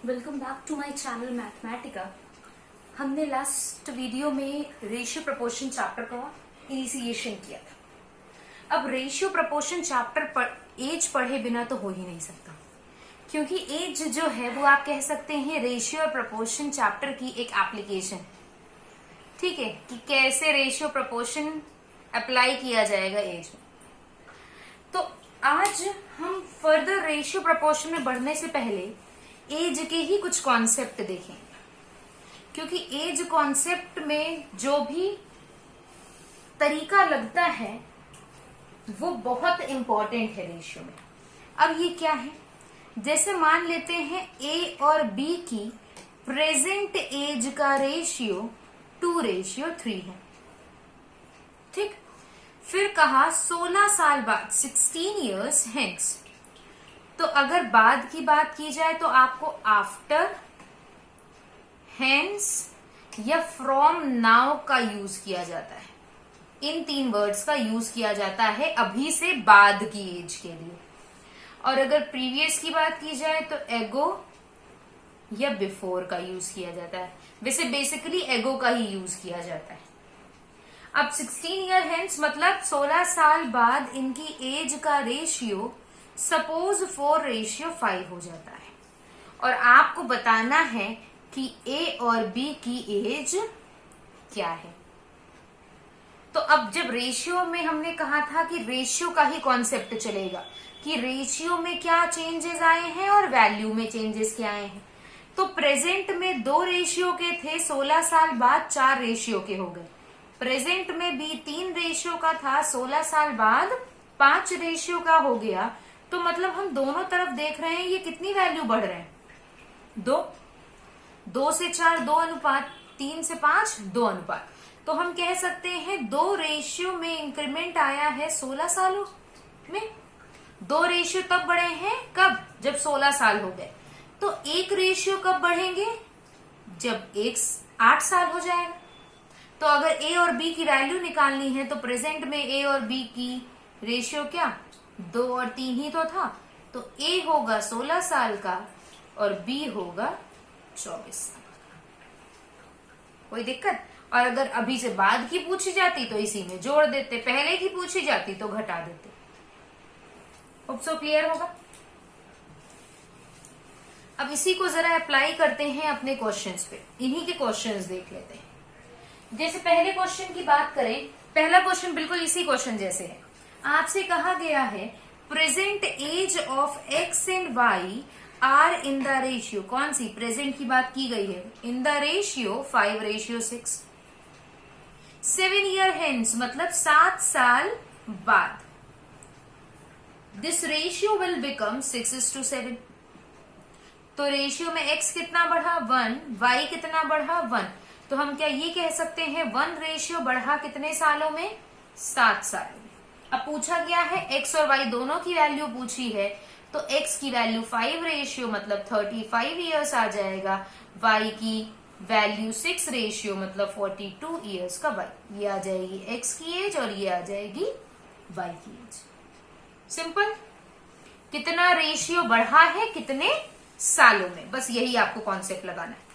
Welcome back to my channel Mathematica. हमने last video में ratio proportion chapter का initiation किया था। अब रेशियो प्रपोर्शन चैप्टर पर एज पढ़े बिना तो हो ही नहीं सकता, क्योंकि एज जो है वो आप कह सकते हैं रेशियो और प्रपोर्शन चैप्टर की एक एप्लीकेशन। ठीक है कि कैसे रेशियो प्रपोर्शन अप्लाई किया जाएगा एज में। तो आज हम फर्दर रेशियो प्रपोर्शन में बढ़ने से पहले एज के ही कुछ कॉन्सेप्ट देखेंगे, क्योंकि एज कॉन्सेप्ट में जो भी तरीका लगता है वो बहुत इंपॉर्टेंट है रेशियो में। अब ये क्या है, जैसे मान लेते हैं ए और बी की प्रेजेंट एज का रेशियो 2:3 है। ठीक, फिर कहा 16 साल बाद 16 years हेंस। तो अगर बाद की बात की जाए तो आपको आफ्टर, हेंस या फ्रॉम नाउ का यूज किया जाता है। इन तीन वर्ड्स का यूज किया जाता है अभी से बाद की एज के लिए। और अगर प्रीवियस की बात की जाए तो एगो या बिफोर का यूज किया जाता है। वैसे बेसिकली एगो का ही यूज किया जाता है। अब 16 ईयर हेंस मतलब 16 साल बाद इनकी एज का रेशियो सपोज 4:5 हो जाता है, और आपको बताना है कि ए और बी की एज क्या है। तो अब जब रेशियो में हमने कहा था कि रेशियो का ही कॉन्सेप्ट चलेगा कि रेशियो में क्या चेंजेस आए हैं और वैल्यू में चेंजेस क्या आए हैं। तो प्रेजेंट में 2 रेशियो के थे, 16 साल बाद 4 रेशियो के हो गए। प्रेजेंट में भी 3 रेशियो का था, 16 साल बाद 5 रेशियो का हो गया। तो मतलब हम दोनों तरफ देख रहे हैं ये कितनी वैल्यू बढ़ रहे हैं, 2 से 4 2 अनुपात, 3 से 5 2 अनुपात। तो हम कह सकते हैं 2 रेशियो में इंक्रीमेंट आया है 16 सालों में। 2 रेशियो तब बढ़े हैं कब, जब 16 साल हो गए। तो 1 रेशियो कब बढ़ेंगे, जब 8 साल हो जाएगा। तो अगर ए और बी की वैल्यू निकालनी है तो प्रेजेंट में ए और बी की रेशियो क्या, 2 और 3 ही तो था। तो ए होगा 16 साल का और बी होगा 24 साल का। कोई दिक्कत। और अगर अभी से बाद की पूछी जाती तो इसी में जोड़ देते, पहले की पूछी जाती तो घटा देते। होप सो क्लियर होगा। अब इसी को जरा अप्लाई करते हैं अपने क्वेश्चंस पे। इन्हीं के क्वेश्चंस देख लेते हैं। जैसे पहले क्वेश्चन की बात करें, पहला क्वेश्चन बिल्कुल इसी क्वेश्चन जैसे है। आपसे कहा गया है present age of X and Y are in the ratio, कौन सी प्रेजेंट की बात की गई है, in the ratio 5:6। 7 year hence मतलब 7 साल बाद दिस रेशियो विल बिकम 6:7। तो रेशियो में x कितना बढ़ा 1, y कितना बढ़ा 1। तो हम क्या ये कह सकते हैं 1 रेशियो बढ़ा कितने सालों में, 7 सालों में। अब पूछा गया है x और y दोनों की वैल्यू पूछी है, तो x की वैल्यू 5 रेशियो मतलब 35 ईयर्स आ जाएगा, y की वैल्यू 6 रेशियो मतलब 42 ईयर्स का y। ये आ जाएगी x की एज और ये आ जाएगी y की एज। सिंपल। कितना रेशियो बढ़ा है कितने सालों में, बस यही आपको कॉन्सेप्ट लगाना है।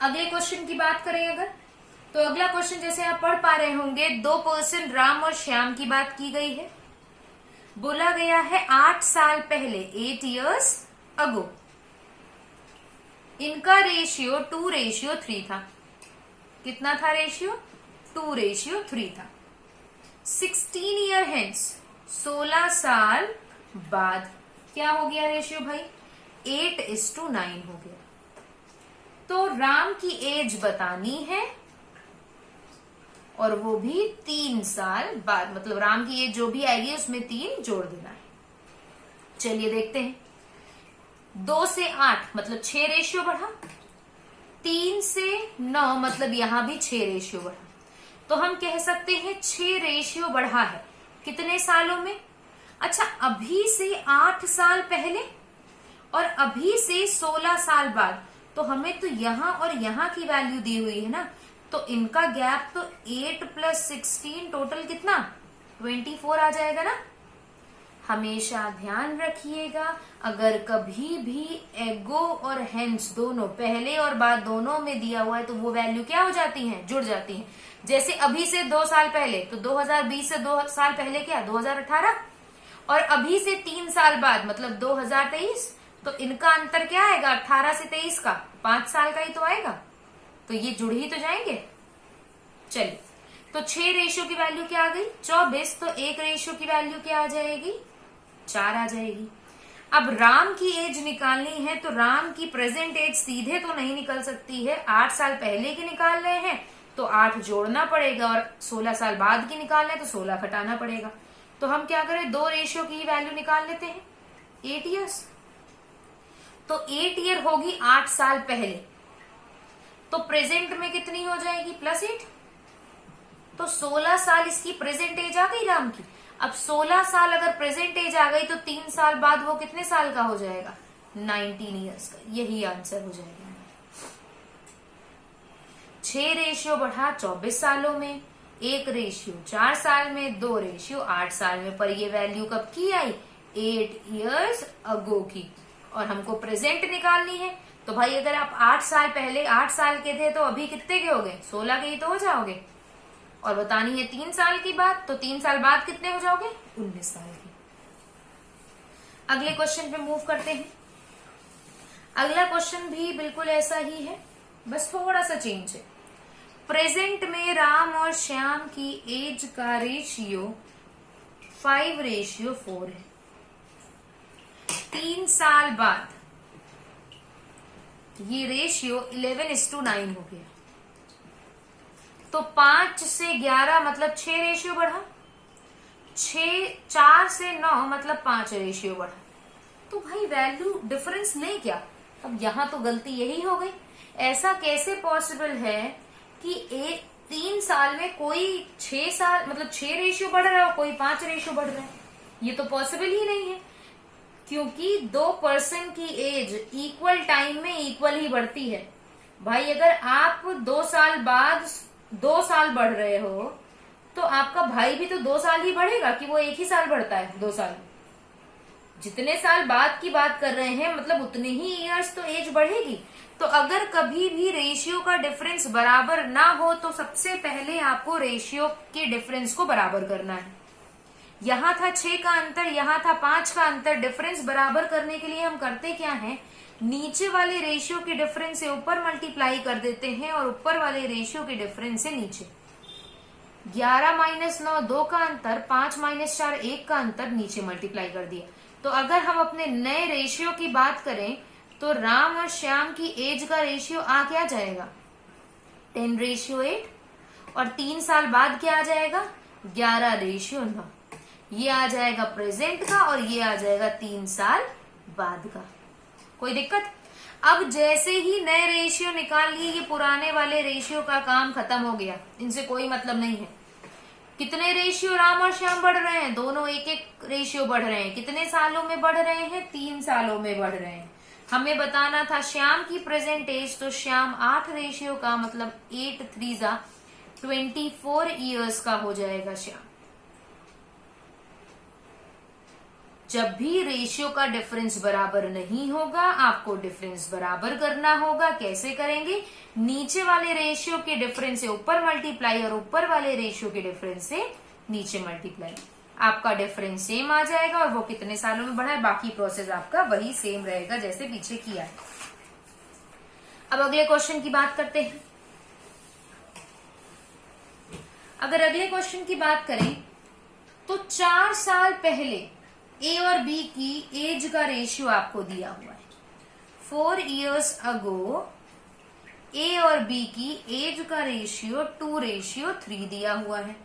अगले क्वेश्चन की बात करें अगर, तो अगला क्वेश्चन जैसे आप पढ़ पा रहे होंगे, 2 पर्सन राम और श्याम की बात की गई है। बोला गया है 8 साल पहले 8 years ago इनका रेशियो 2:3 था। कितना था रेशियो, 2:3 था। 16 ईयर हेंस 16 साल बाद क्या हो गया रेशियो भाई, 8:9 हो गया। तो राम की एज बतानी है और वो भी 3 साल बाद, मतलब राम की एज जो भी आएगी उसमें 3 जोड़ देना है। चलिए देखते हैं। 2 से 8 मतलब 6 रेशियो बढ़ा, 3 से 9 मतलब यहां भी 6 रेशियो बढ़ा। तो हम कह सकते हैं 6 रेशियो बढ़ा है कितने सालों में। अच्छा, अभी से 8 साल पहले और अभी से 16 साल बाद, तो हमें तो यहां और यहां की वैल्यू दी हुई है ना, तो इनका गैप तो 8 + 16 टोटल कितना 24 आ जाएगा ना। हमेशा ध्यान रखिएगा, अगर कभी भी एगो और हेंस दोनों पहले और बाद दोनों में दिया हुआ है तो वो वैल्यू क्या हो जाती है, जुड़ जाती है। जैसे अभी से 2 साल पहले तो 2020 से 2 साल पहले क्या 2018, और अभी से 3 साल बाद मतलब 2023, तो इनका अंतर क्या आएगा 18 से 23 का 5 साल का ही तो आएगा, तो ये जुड़ ही तो जाएंगे। चलिए, तो 6 रेशियो की वैल्यू क्या आ गई 24, तो 1 रेशियो की वैल्यू क्या आ जाएगी 4 आ जाएगी। अब राम की एज निकालनी है, तो राम की प्रेजेंट एज सीधे तो नहीं निकल सकती है, 8 साल पहले की निकाल रहे हैं तो 8 जोड़ना पड़ेगा, और 16 साल बाद की निकालना है तो 16 घटाना पड़ेगा। तो हम क्या करें 2 रेशियो की वैल्यू निकाल लेते हैं 8 ईयर्स, तो 8 ईयर होगी 8 साल पहले, तो प्रेजेंट में कितनी हो जाएगी +8, तो 16 साल इसकी प्रेजेंट एज आ गई राम की। अब 16 साल अगर प्रेजेंट एज आ गई तो 3 साल बाद वो कितने साल का हो जाएगा 19 ईयर्स का, यही आंसर हो जाएगा। 6 रेशियो बढ़ा 24 सालों में, 1 रेशियो 4 साल में, 2 रेशियो 8 साल में, पर ये वैल्यू कब की आई 8 ईयर्स अगो की, और हमको प्रेजेंट निकालनी है। तो भाई अगर आप 8 साल पहले 8 साल के थे तो अभी कितने के हो गए 16 के ही तो हो जाओगे, और बतानी है 3 साल की बात, तो 3 साल बाद कितने हो जाओगे 19 साल के। अगले क्वेश्चन पे मूव करते हैं। अगला क्वेश्चन भी बिल्कुल ऐसा ही है, बस थोड़ा सा चेंज है। प्रेजेंट में राम और श्याम की एज का रेशियो 5:4 है। 3 साल बाद ये रेशियो 11:9 हो गया, तो 5 से 11 मतलब 6 रेशियो बढ़ा, 4 से 9 मतलब 5 रेशियो बढ़ा, तो भाई वैल्यू डिफरेंस नहीं क्या। अब यहां तो गलती यही हो गई, ऐसा कैसे पॉसिबल है कि 3 साल में कोई 6 साल मतलब 6 रेशियो बढ़ रहा है, कोई 5 रेशियो बढ़ रहा है, ये तो पॉसिबल ही नहीं है, क्योंकि 2 पर्सन की एज इक्वल टाइम में इक्वल ही बढ़ती है। भाई अगर आप 2 साल बाद 2 साल बढ़ रहे हो तो आपका भाई भी तो 2 साल ही बढ़ेगा, कि वो 1 ही साल बढ़ता है 2 साल, जितने साल बाद की बात कर रहे हैं मतलब उतने ही ईयर्स तो एज बढ़ेगी। तो अगर कभी भी रेशियो का डिफरेंस बराबर ना हो तो सबसे पहले आपको रेशियो के डिफरेंस को बराबर करना है। यहां था 6 का अंतर, यहां था 5 का अंतर, डिफरेंस बराबर करने के लिए हम करते क्या है, नीचे वाले रेशियो के डिफरेंस से ऊपर मल्टीप्लाई कर देते हैं और ऊपर वाले रेशियो के डिफरेंस से नीचे। 11 - 9 2 का अंतर, 5 - 4 1 का अंतर, नीचे मल्टीप्लाई कर दिया। तो अगर हम अपने नए रेशियो की बात करें तो राम और श्याम की एज का रेशियो आ क्या जाएगा 10:8, और 3 साल बाद क्या आ जाएगा 11:9, ये आ जाएगा प्रेजेंट का, और ये आ जाएगा 3 साल बाद का। कोई दिक्कत। अब जैसे ही नए रेशियो निकाल लिए, ये पुराने वाले रेशियो का काम खत्म हो गया, इनसे कोई मतलब नहीं है। कितने रेशियो राम और श्याम बढ़ रहे हैं, दोनों 1-1 रेशियो बढ़ रहे हैं। कितने सालों में बढ़ रहे हैं 3 सालों में बढ़ रहे हैं। हमें बताना था श्याम की प्रेजेंट एज, तो श्याम 8 रेशियो का मतलब 8 3 24 ईयर्स का हो जाएगा श्याम। जब भी रेशियो का डिफरेंस बराबर नहीं होगा आपको डिफरेंस बराबर करना होगा। कैसे करेंगे, नीचे वाले रेशियो के डिफरेंस से ऊपर मल्टीप्लाई और ऊपर वाले रेशियो के डिफरेंस से नीचे मल्टीप्लाई, आपका डिफरेंस सेम आ जाएगा, और वो कितने सालों में बढ़ा है बाकी प्रोसेस आपका वही सेम रहेगा जैसे पीछे किया है। अब अगले क्वेश्चन की बात करते हैं। अगर अगले क्वेश्चन की बात करें तो 4 साल पहले ए और बी की एज का रेशियो आपको दिया हुआ है। 4 years अगो ए और बी की एज का रेशियो 2:3 दिया हुआ है।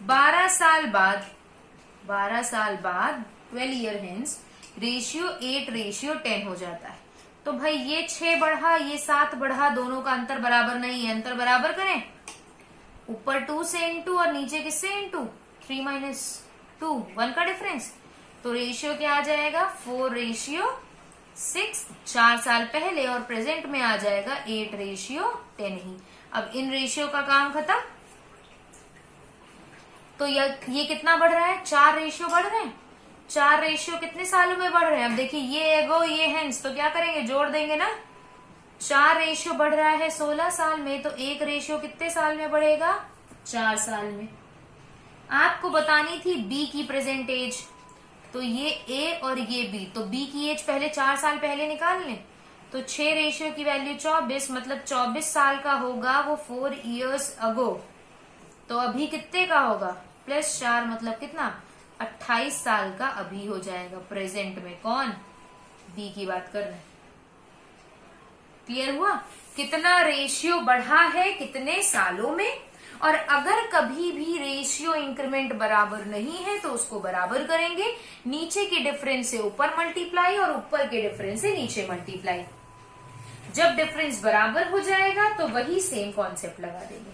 12 साल बाद 12 ईयर हेंस रेशियो 8:10 हो जाता है। तो भाई ये 6 बढ़ा ये 7 बढ़ा, दोनों का अंतर बराबर नहीं है, अंतर बराबर करें, ऊपर 2 से इंटू और नीचे किससे इंटू, 3 - 2 1 का डिफरेंस, तो रेशियो क्या आ जाएगा 4:6, 4 साल पहले, और प्रेजेंट में आ जाएगा 8:10 ही। अब इन रेशियो का काम खत्म। तो ये कितना बढ़ रहा है 4 रेशियो बढ़ रहे हैं, 4 रेशियो कितने सालों में बढ़ रहे हैं? अब देखिए ये एगो ये हेंस, तो क्या करेंगे, जोड़ देंगे ना। 4 रेशियो बढ़ रहा है 16 साल में, तो 1 रेशियो कितने साल में बढ़ेगा? 4 साल में। आपको बतानी थी बी की प्रेजेंट एज, तो ये ए और ये बी, तो बी की एज पहले 4 साल पहले निकाल लें। तो 6 रेशियो की वैल्यू 24, मतलब 24 साल का होगा वो 4 इयर्स अगो। तो अभी कितने का होगा? +4 मतलब कितना? 28 साल का अभी हो जाएगा प्रेजेंट में। कौन? बी की बात कर रहे हैं। क्लियर हुआ? कितना रेशियो बढ़ा है कितने सालों में। और अगर कभी भी रेशियो इंक्रीमेंट बराबर नहीं है तो उसको बराबर करेंगे, नीचे के डिफरेंस से ऊपर मल्टीप्लाई और ऊपर के डिफरेंस से नीचे मल्टीप्लाई। जब डिफरेंस बराबर हो जाएगा तो वही सेम कॉन्सेप्ट लगा देंगे।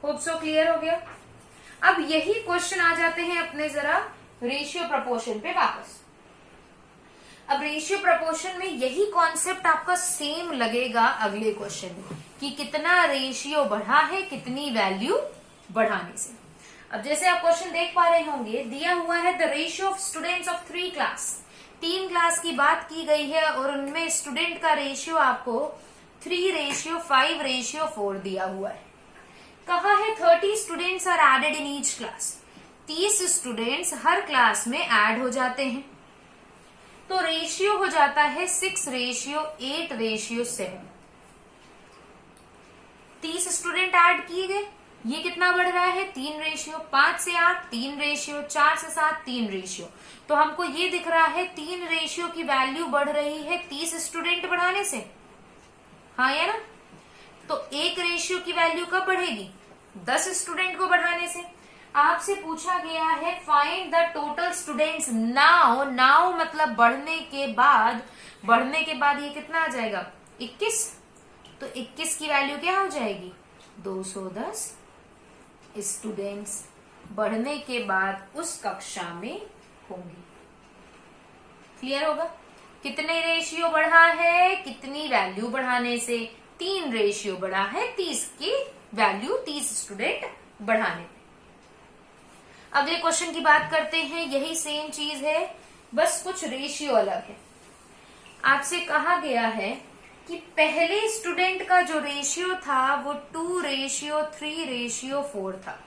होप सो क्लियर हो गया। अब यही क्वेश्चन आ जाते हैं अपने जरा रेशियो प्रपोर्शन पे वापस। अब रेशियो प्रपोर्शन में यही कॉन्सेप्ट आपका सेम लगेगा अगले क्वेश्चन में कि कितना रेशियो बढ़ा है कितनी वैल्यू बढ़ाने से। अब जैसे आप क्वेश्चन देख पा रहे होंगे, दिया हुआ है the ratio of students of 3 class. 3 class की बात की गई है और उनमें स्टूडेंट का रेशियो आपको 3:5:4 दिया हुआ है। कहा है 30 students are added in each class. 30 students हर क्लास में ऐड हो जाते हैं, तो रेशियो हो जाता है 6:8:7। 30 स्टूडेंट ऐड किए गए, ये कितना बढ़ रहा है? 3 रेशियो। 5 से 8 3 रेशियो, 4 से 7 3 रेशियो। तो हमको ये दिख रहा है 3 रेशियो की वैल्यू बढ़ रही है 30 स्टूडेंट बढ़ाने से। हाँ या ना? तो 1 रेशियो की वैल्यू कब बढ़ेगी? 10 स्टूडेंट को बढ़ाने से। आपसे पूछा गया है find the total students now. Now मतलब बढ़ने के बाद। बढ़ने के बाद ये कितना आ जाएगा? 21। तो 21 की वैल्यू क्या हो जाएगी? 210 स्टूडेंट्स बढ़ने के बाद उस कक्षा में होंगे। क्लियर होगा? कितने रेशियो बढ़ा है कितनी वैल्यू बढ़ाने से? 3 रेशियो बढ़ा है 30 की वैल्यू 30 स्टूडेंट बढ़ाने पे। अगले क्वेश्चन की बात करते हैं, यही सेम चीज है, बस कुछ रेशियो अलग है। आपसे कहा गया है कि पहले स्टूडेंट का जो रेशियो था वो 2:3:4 था।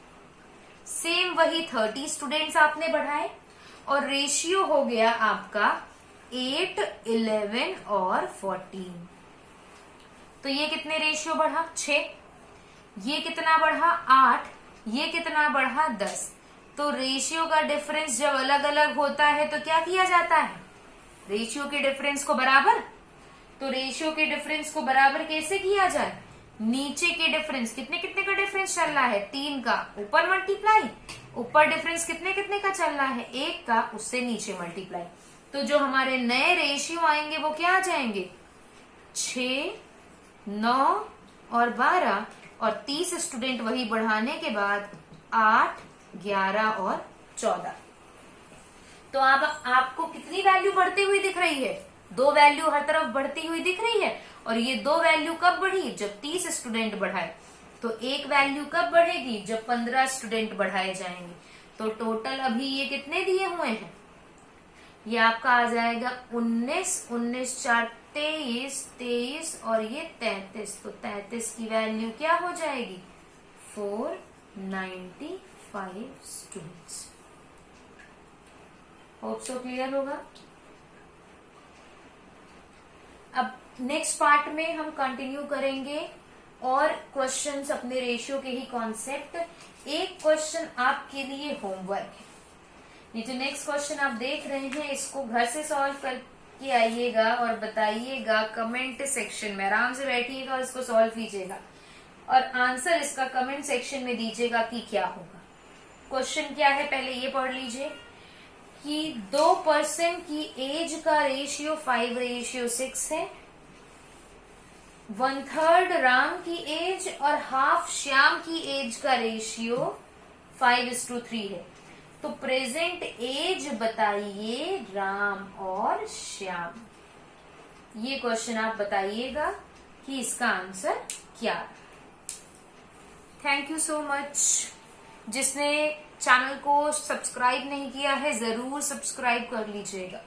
सेम वही 30 स्टूडेंट्स आपने बढ़ाए और रेशियो हो गया आपका 8, 11 और 14। तो ये कितने रेशियो बढ़ा? 6। ये कितना बढ़ा? 8। ये कितना बढ़ा? 10। तो रेशियो का डिफरेंस जब अलग अलग होता है तो क्या किया जाता है? रेशियो के डिफरेंस को बराबर। तो रेशियो के डिफरेंस को बराबर कैसे किया जाए? नीचे के डिफरेंस कितने कितने का डिफरेंस चल रहा है? 3 का, ऊपर मल्टीप्लाई। ऊपर डिफरेंस कितने कितने का चल रहा है? 1 का, उससे नीचे मल्टीप्लाई। तो जो हमारे नए रेशियो आएंगे वो क्या आ जाएंगे? 6, 9 और 12 और 30 स्टूडेंट वही बढ़ाने के बाद 8, 11 और 14। तो अब आपको कितनी वैल्यू बढ़ती हुई दिख रही है? 2 वैल्यू हर तरफ बढ़ती हुई दिख रही है। और ये 2 वैल्यू कब बढ़ी? जब 30 स्टूडेंट बढ़ाए। तो 1 वैल्यू कब बढ़ेगी? जब 15 स्टूडेंट बढ़ाए जाएंगे। तो टोटल अभी ये कितने दिए हुए हैं? ये आपका आ जाएगा 19, 19 4 23, 23 और ये 33। तो 33 की वैल्यू क्या हो जाएगी? 495 स्टूडेंट्स। होप सो क्लियर होगा। अब नेक्स्ट पार्ट में हम कंटिन्यू करेंगे और क्वेश्चंस अपने रेशियो के ही कॉन्सेप्ट। एक क्वेश्चन आपके लिए होमवर्क है। ये जो नेक्स्ट क्वेश्चन आप देख रहे हैं इसको घर से सॉल्व करके आइएगा और बताइएगा कमेंट सेक्शन में। आराम से बैठिएगा और इसको सॉल्व कीजिएगा और आंसर इसका कमेंट सेक्शन में दीजिएगा कि क्या होगा। क्वेश्चन क्या है पहले ये पढ़ लीजिए कि 2 पर्सन की एज का रेशियो 5:6 है। 1/3 राम की एज और हाफ श्याम की एज का रेशियो 5:3 है। तो प्रेजेंट एज बताइए राम और श्याम। ये क्वेश्चन आप बताइएगा कि इसका आंसर क्या है। थैंक यू सो मच जिसने चैनल को सब्सक्राइब नहीं किया है जरूर सब्सक्राइब कर लीजिएगा।